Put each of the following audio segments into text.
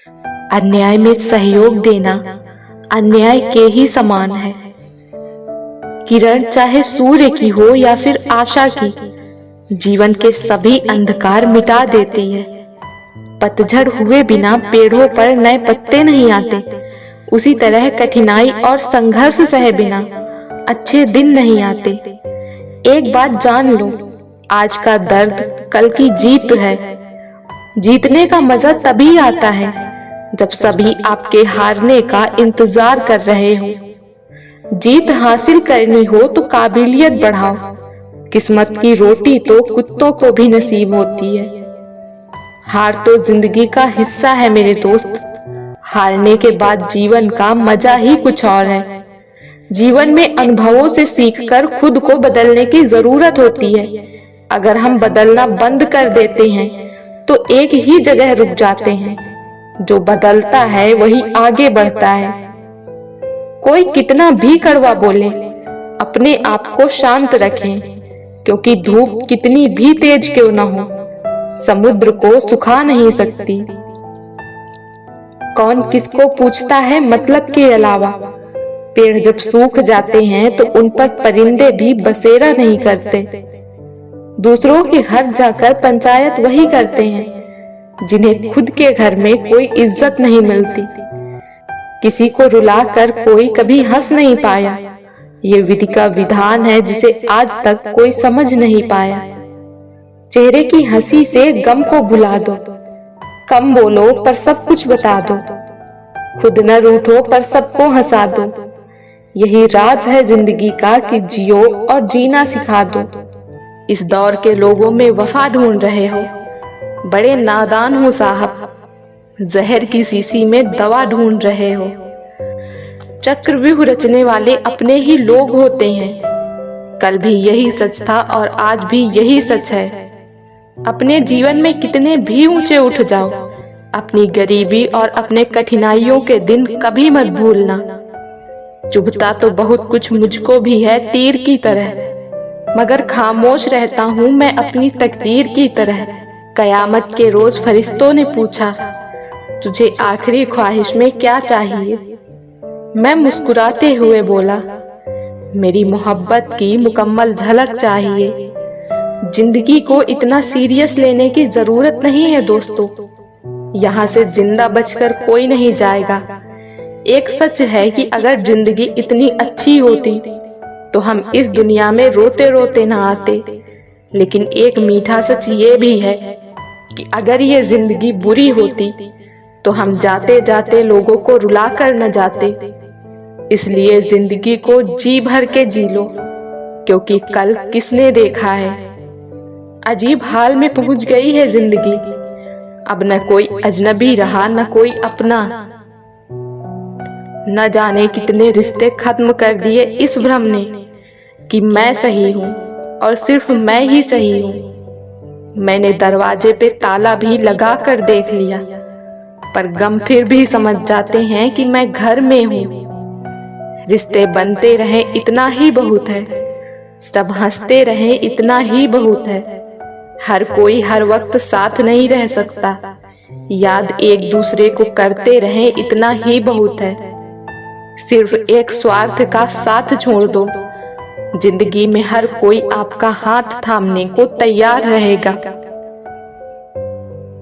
अन्याय में सहयोग देना अन्याय के ही समान है। किरण चाहे सूर्य की हो या फिर आशा की, जीवन के सभी अंधकार मिटा देती है। पतझड़ हुए बिना पेड़ों पर नए पत्ते नहीं आते, उसी तरह कठिनाई और संघर्ष सहे बिना अच्छे दिन नहीं आते। एक बात जान लो, आज का दर्द कल की जीत है। जीतने का मजा तभी आता है जब सभी आपके हारने का इंतजार कर रहे हो। जीत हासिल करनी हो तो काबिलियत बढ़ाओ, किस्मत की रोटी तो कुत्तों को भी नसीब होती है। हार तो जिंदगी का हिस्सा है मेरे दोस्त, हारने के बाद जीवन का मजा ही कुछ और है। जीवन में अनुभवों से सीखकर खुद को बदलने की जरूरत होती है। अगर हम बदलना बंद कर देते हैं तो एक ही जगह रुक जाते हैं। जो बदलता है वही आगे बढ़ता है। कोई कितना भी कड़वा बोले, अपने आप को शांत रखें, क्योंकि धूप कितनी भी तेज क्यों न हो, समुद्र को सुखा नहीं सकती। कौन किसको पूछता है मतलब के अलावा। पेड़ जब सूख जाते हैं तो उन पर परिंदे भी बसेरा नहीं करते। दूसरों के घर जाकर पंचायत वही करते हैं जिन्हें खुद के घर में कोई इज्जत नहीं मिलती। किसी को रुलाकर कोई कभी हंस नहीं पाया, ये विधि का विधान है जिसे आज तक कोई समझ नहीं पाया। चेहरे की हंसी से गम को भुला दो, कम बोलो पर सब कुछ बता दो, खुद न रूठो पर सबको हंसा दो। यही राज है जिंदगी का कि जियो और जीना सिखा दो। इस दौर के लोगों में वफा ढूंढ रहे हो, बड़े नादान हो साहब, जहर की शीशी में दवा ढूंढ रहे हो। चक्रव्यूह रचने वाले अपने ही लोग होते हैं। कल भी यही सच था और आज भी यही सच है। अपने जीवन में कितने भी ऊंचे उठ जाओ, अपनी गरीबी और अपने कठिनाइयों के दिन कभी मत भूलना। चुभता तो बहुत कुछ मुझको भी है तीर की तरह, मगर खामोश रहता हूँ मैं अपनी तकदीर की तरह। कयामत के रोज फरिश्तों ने पूछा, तुझे आखिरी ख्वाहिश में क्या चाहिए? मैं मुस्कुराते हुए बोला, मेरी मोहब्बत की मुकम्मल झलक चाहिए। जिंदगी को इतना सीरियस लेने की जरूरत नहीं है दोस्तों, यहाँ से जिंदा बचकर कोई नहीं जाएगा। एक सच है कि अगर जिंदगी इतनी अच्छी होती तो हम इस दुनिया में रोते रोते ना आते। लेकिन एक मीठा सच ये भी है कि अगर ये जिंदगी बुरी होती तो हम जाते जाते लोगों को रुला कर न जाते। इसलिए जिंदगी को जी भर के जी लो, क्योंकि कल किसने देखा है। अजीब हाल में पहुंच गई है जिंदगी, अब न कोई अजनबी रहा न कोई अपना। न जाने कितने रिश्ते खत्म कर दिए इस भ्रम ने कि मैं सही हूँ और सिर्फ मैं ही सही हूँ। मैंने दरवाजे पे ताला भी लगा कर देख लिया, पर गम फिर भी समझ जाते हैं कि मैं घर में हूँ। रिश्ते बनते रहे इतना ही बहुत है, सब हंसते रहे इतना ही बहुत है। हर कोई हर वक्त साथ नहीं रह सकता, याद एक दूसरे को करते रहे इतना ही बहुत है। सिर्फ एक स्वार्थ का साथ छोड़ दो, जिंदगी में हर कोई आपका हाथ थामने को तैयार रहेगा।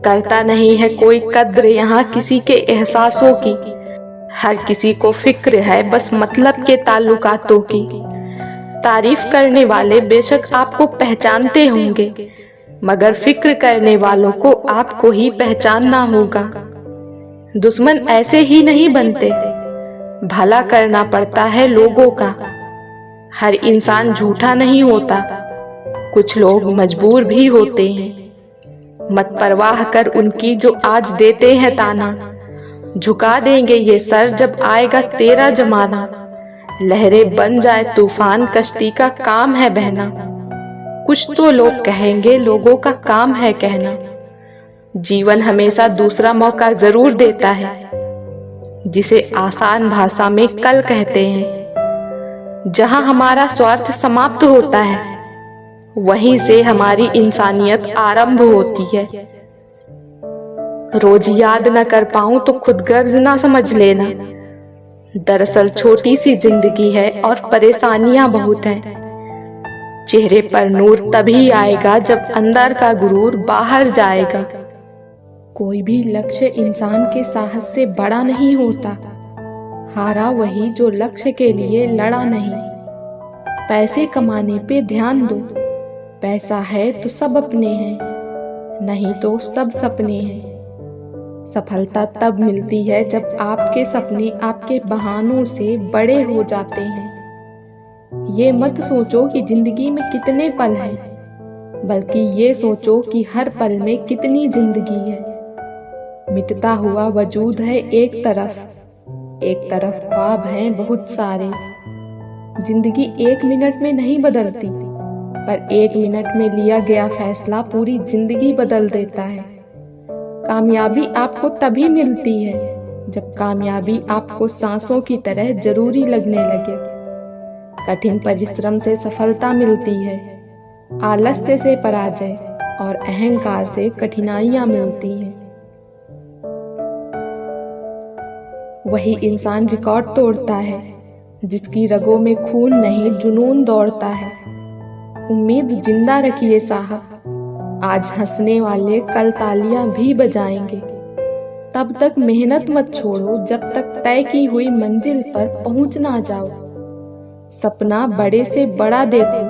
करता नहीं है कोई कद्र यहाँ किसी के एहसासों की, हर किसी को फिक्र है बस मतलब के ताल्लुकातों की। तारीफ करने वाले बेशक आपको पहचानते होंगे, मगर फिक्र करने वालों को आपको ही पहचानना होगा। दुश्मन ऐसे ही नहीं बनते, भला करना पड़ता है लोगों का। हर इंसान झूठा नहीं होता, कुछ लोग मजबूर भी होते हैं। मत परवाह कर उनकी जो आज देते हैं ताना, झुका देंगे ये सर जब आएगा तेरा जमाना। लहरें बन जाए तूफान, कश्ती का काम है बहना। कुछ तो लोग कहेंगे, लोगों का काम है कहना। जीवन हमेशा दूसरा मौका जरूर देता है, जिसे आसान भाषा में कल कहते हैं। जहां हमारा स्वार्थ समाप्त होता है, वहीं से हमारी इंसानियत आरंभ होती है। रोज याद न कर पाऊं तो खुद गर्ज ना समझ लेना। दरअसल छोटी सी जिंदगी है और परेशानियां बहुत हैं। चेहरे पर नूर तभी आएगा जब अंदर का गुरूर बाहर जाएगा। कोई भी लक्ष्य इंसान के साहस से बड़ा नहीं होता। हारा वही जो लक्ष्य के लिए लड़ा नहीं। पैसे कमाने पे ध्यान दो। पैसा है तो सब अपने हैं, नहीं तो सब सपने हैं। सफलता तब मिलती है जब आपके सपने आपके बहानों से बड़े हो जाते हैं। ये मत सोचो कि जिंदगी में कितने पल हैं, बल्कि ये सोचो कि हर पल में कितनी जिंदगी है। मिटता हुआ वजूद है एक तरफ ख्वाब हैं बहुत सारे। जिंदगी 1 मिनट में नहीं बदलती, पर 1 मिनट में लिया गया फैसला पूरी जिंदगी बदल देता है। कामयाबी आपको तभी मिलती है जब कामयाबी आपको सांसों की तरह जरूरी लगने लगे। कठिन परिश्रम से सफलता मिलती है, आलस्य से पराजय और अहंकार से कठिनाइयां मिलती हैं। वही इंसान रिकॉर्ड तोड़ता है जिसकी रगों में खून नहीं जुनून दौड़ता है। उम्मीद जिंदा रखिए साहब, आज हंसने वाले कल तालियां भी बजाएंगे। तब तक मेहनत मत छोड़ो जब तक तय की हुई मंजिल पर पहुंच ना जाओ। सपना बड़े से बड़ा देखो,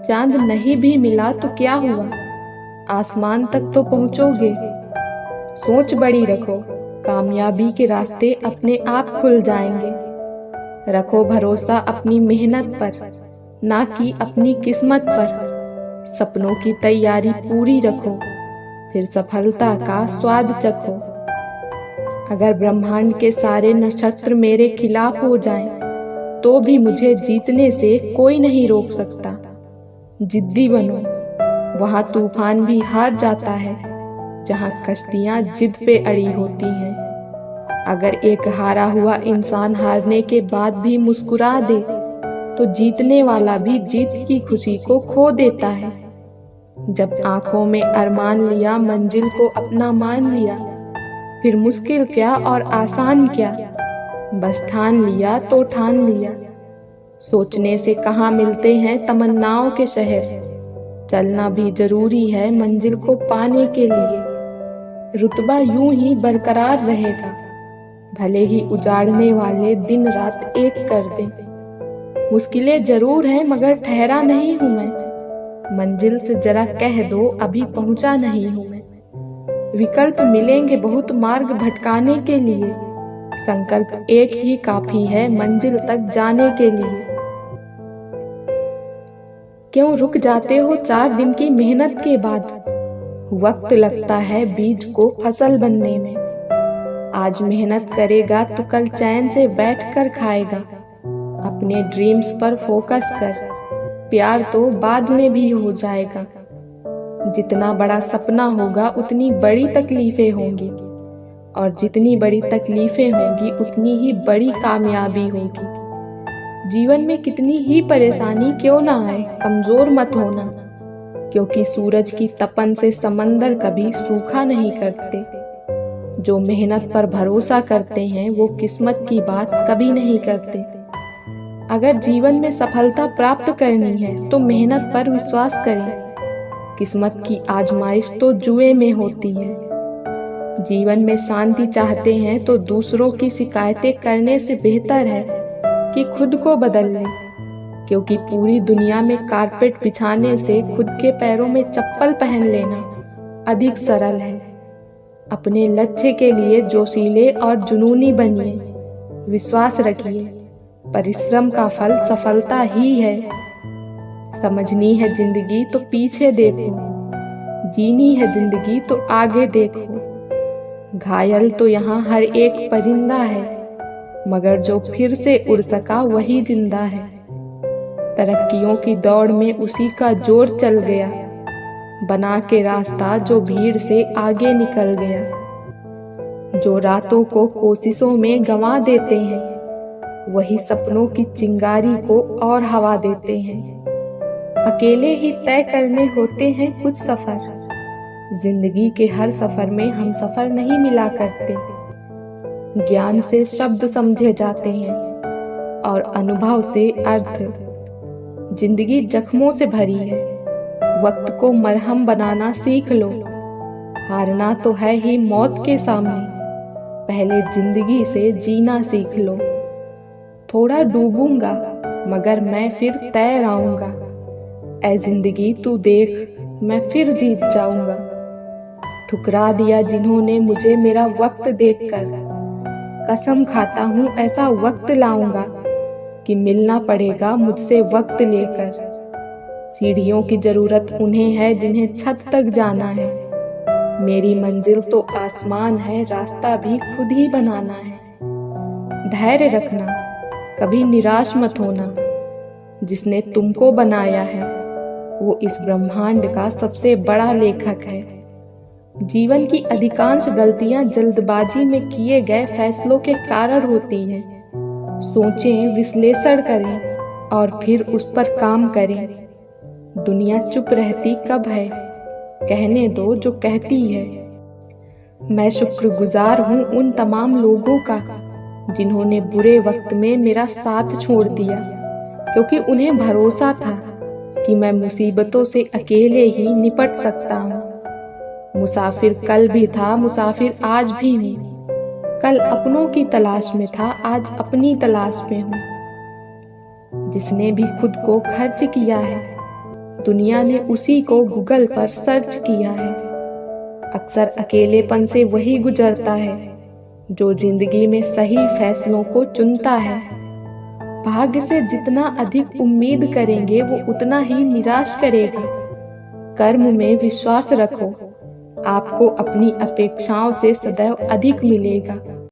चांद नहीं भी मिला तो क्या हुआ, आसमान तक तो पहुंचोगे। सोच बड़ी रखो, कामयाबी के रास्ते अपने आप खुल जाएंगे। रखो भरोसा अपनी मेहनत पर, ना कि अपनी किस्मत पर। सपनों की तैयारी पूरी रखो, फिर सफलता का स्वाद चखो। अगर ब्रह्मांड के सारे नक्षत्र मेरे खिलाफ हो जाएं, तो भी मुझे जीतने से कोई नहीं रोक सकता। जिद्दी बनो, वहां तूफान भी हार जाता है जहां कश्तियां जिद पे अड़ी होती हैं। अगर एक हारा हुआ इंसान हारने के बाद भी मुस्कुरा दे, तो जीतने वाला भी जीत की खुशी को खो देता है। जब आंखों में अरमान लिया, मंजिल को अपना मान लिया, फिर मुश्किल क्या और आसान क्या, बस ठान लिया तो ठान लिया। सोचने से कहाँ मिलते हैं तमन्नाओं के शहर, चलना भी जरूरी है मंजिल को पाने के लिए। रुतबा यूं ही बरकरार रहेगा, भले ही उजाड़ने वाले दिन रात एक कर दें। मुश्किलें जरूर हैं मगर ठहरा नहीं हूं मैं, मंजिल से जरा कह दो अभी पहुंचा नहीं हूं मैं। विकल्प मिलेंगे बहुत मार्ग भटकाने के लिए, संकल्प एक ही काफी है मंजिल तक जाने के लिए। क्यों रुक जाते हो 4 दिन की मेहनत के बाद, वक्त लगता है बीज को फसल बनने में। आज मेहनत करेगा तो कल चैन से बैठकर खाएगा। अपने ड्रीम्स पर फोकस कर, प्यार तो बाद में भी हो जाएगा। जितना बड़ा सपना होगा उतनी बड़ी तकलीफें होंगी, और जितनी बड़ी तकलीफें होंगी उतनी ही बड़ी कामयाबी होगी। जीवन में कितनी ही परेशानी क्यों ना आए, कमजोर मत होना, क्योंकि सूरज की तपन से समंदर कभी सूखा नहीं करते। जो मेहनत पर भरोसा करते हैं वो किस्मत की बात कभी नहीं करते। अगर जीवन में सफलता प्राप्त करनी है तो मेहनत पर विश्वास करें। किस्मत की आजमाइश तो जुए में होती है। जीवन में शांति चाहते हैं तो दूसरों की शिकायतें करने से बेहतर है कि खुद को बदल लें, क्योंकि पूरी दुनिया में कारपेट बिछाने से खुद के पैरों में चप्पल पहन लेना अधिक सरल है। अपने लक्ष्य के लिए जोशीले और जुनूनी बनिए, विश्वास रखिए, परिश्रम का फल सफलता ही है। समझनी है जिंदगी तो पीछे देखो, जीनी है जिंदगी तो आगे देखो। घायल तो यहाँ हर एक परिंदा है, मगर जो फिर से उड़ सका वही जिंदा है। तरक्कियों की दौड़ में उसी का जोर चल गया, बना के रास्ता जो भीड़ से आगे निकल गया। जो रातों को कोशिशों में गंवा देते हैं, वही सपनों की चिंगारी को और हवा देते हैं। अकेले ही तय करने होते हैं कुछ सफर, जिंदगी के हर सफर में हम सफर नहीं मिला करते। ज्ञान से शब्द समझे जाते हैं और अनुभव से अर्थ। जिंदगी जख्मों से भरी है, वक्त को मरहम बनाना सीख लो। हारना तो है ही मौत के सामने, पहले जिंदगी से जीना सीख लो। थोड़ा डूबूंगा मगर मैं फिर तैर आऊंगा, ऐ जिंदगी तू देख मैं फिर जीत जाऊंगा। ठुकरा दिया जिन्होंने मुझे मेरा वक्त देखकर, कसम खाता हूँ ऐसा वक्त लाऊंगा कि मिलना पड़ेगा मुझसे वक्त लेकर। सीढ़ियों की जरूरत उन्हें है जिन्हें छत तक जाना है, मेरी मंजिल तो आसमान है, रास्ता भी खुद ही बनाना है। धैर्य रखना, कभी निराश मत होना, जिसने तुमको बनाया है वो इस ब्रह्मांड का सबसे बड़ा लेखक है। जीवन की अधिकांश गलतियां जल्दबाजी में किए गए फैसलों के कारण होती हैं। सोचें, विश्लेषण करें और फिर उस पर काम करें। दुनिया चुप रहती कब है, कहने दो जो कहती है। मैं शुक्रगुजार हूँ उन तमाम लोगों का जिन्होंने बुरे वक्त में मेरा साथ छोड़ दिया, क्योंकि उन्हें भरोसा था कि मैं मुसीबतों से अकेले ही निपट सकता हूँ। मुसाफिर कल भी था, मुसाफिर आज भी हूँ। कल अपनों की तलाश में था, आज अपनी तलाश में हूँ। जिसने भी खुद को खर्च किया है, दुनिया ने उसी को गूगल पर सर्च किया है। अक्सर अकेलेपन से वही गुजरता है जो जिंदगी में सही फैसलों को चुनता है। भाग्य से जितना अधिक उम्मीद करेंगे वो उतना ही निराश करेगा। कर्म में विश्वास रखो, आपको अपनी अपेक्षाओं से सदैव अधिक मिलेगा।